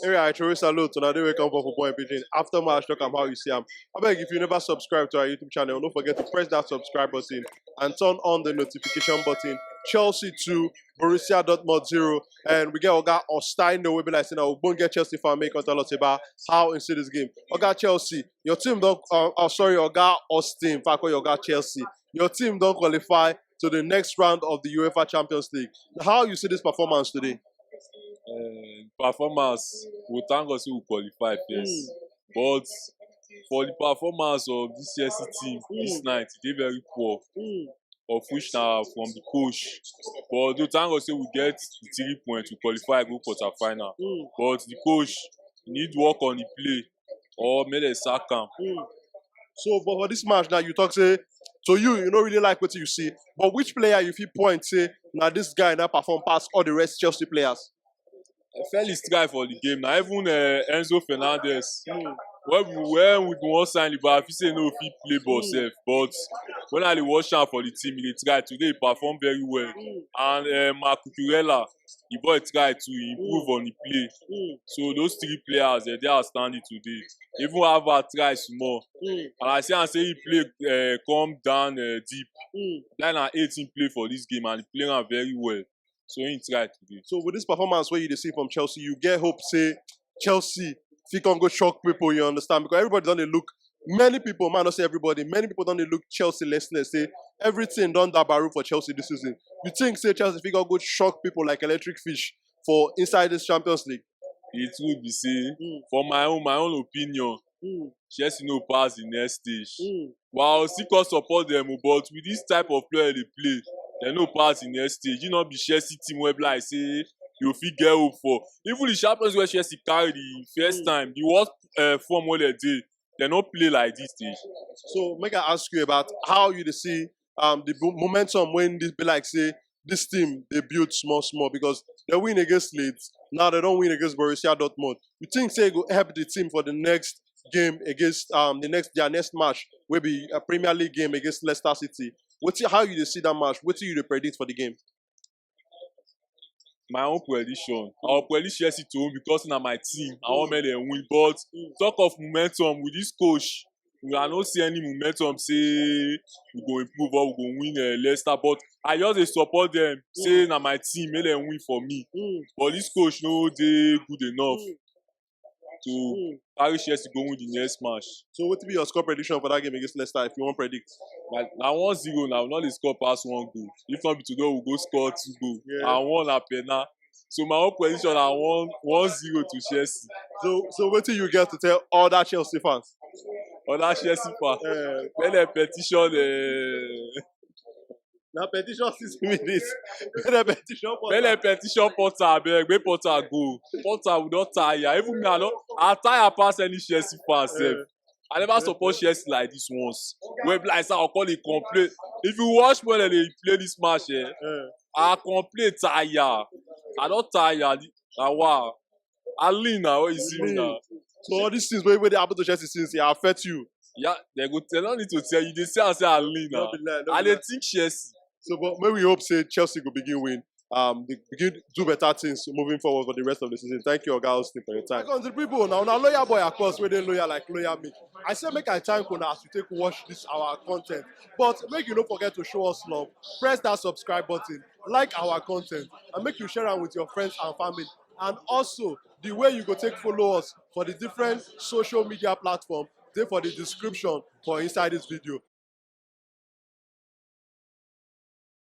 Anyway, I truly salute to Nade Welcome for Football and Pidgin. After match, talk about how you see him. I beg if you never subscribe to our YouTube channel, don't forget to press that subscribe button and turn on the notification button. Chelsea 2, Borussia Dortmund 0, and we get Oga Ostaino. We be like saying, we won't get Chelsea fan make tell us about how in see this game. Oga Chelsea, your team don't. Sorry, Oga Austin. Fact, Oga Chelsea, your team don't qualify to the next round of the UEFA Champions League. How you see this performance today? Performance, we thank God say we qualify first. But for the performance of this Chelsea team this night, they very poor. Of which now from the coach. But we thank God say we get the 3 points to qualify go quarter final. But the coach need work on the play or make a sack am. So, but for this match now, you talk say, so you don't really like what you see. But which player you feel point say, now this guy now perform past all the rest Chelsea players? I fell his try for the game. Now even Enzo Fernandez. When we don't sign the ball, he say no fit play ball self. But when I watch am for the team, he try today. He perform very well. And Marc Cucurella, the boy try to improve on the play. So those 3 players, they are standing today. Even Havertz try small. And I say he play come down deep. Then I 18 play for this game and he play am very well. So he tried today. So with this performance where you see from Chelsea, you get hope say Chelsea if you can go shock people, you understand? Because everybody don't look, many people, man, not say everybody, many people don't look Chelsea less, say everything done that barrel for Chelsea this season. You think say Chelsea if you can go shock people like electric fish for inside this Champions League? It would be say, for my own opinion, Chelsea no pass the next stage. While still can support them, but with this type of player they play, they no pass the next stage. You know, be Chelsea team where like say you fit get hope for. Even the Champions where Chelsea carry the first time, the worst form where they no play like this stage. So make I ask you about how you see the momentum when this be like say this team they build small because they win against Leeds. Now they don't win against Borussia Dortmund. You think say go help the team for the next game against their next match will be a Premier League game against Leicester City. How you see that match? What do you predict for the game? My own prediction. I'll predict Chelsea to win because na my team. I want make them win. But talk of momentum with this coach, we are not see any momentum say we go improve or we go win Leicester. But I just dey support them. Say na my team, make them win for me. But this coach no dey good enough to carry Chelsea go win the next match. So what will be your score prediction for that game against Leicester if you want predict? Now 1-0 now, we not dey score pass 1 goal. If not be today, we go score 2 goals. And 1 na penalty. So my own prediction na 1-0 to Chelsea. So what do you get to tell all that Chelsea fans? Other Chelsea fans, when they petition na petition 6 minutes. When they petition Potter, abeg, make Potter go. Potter will not tire. Even me, I tire pass any Chelsea fan sef. I never support Chelsea like this once. When like say I call it complain. If you watch when they play this match, I complain tire. I don't tire. Wow. I lean now. What you see me now? So all these things where they happen to Chelsea since they affect you. Yeah, they go tell need to tell you. They say I lean now. And they think Chelsea. So, but maybe we hope say Chelsea will begin win. They begin do better things moving forward for the rest of the season. Thank you, Oga Austin, for your time. The people now lawyer boy of course where they lawyer like lawyer me. I say make I thank you as you take watch this our content. But make you don't forget to show us love. Press that subscribe button, like our content, and make you share it with your friends and family. And also the way you go take follow us for the different social media platforms, they for the description for inside this video.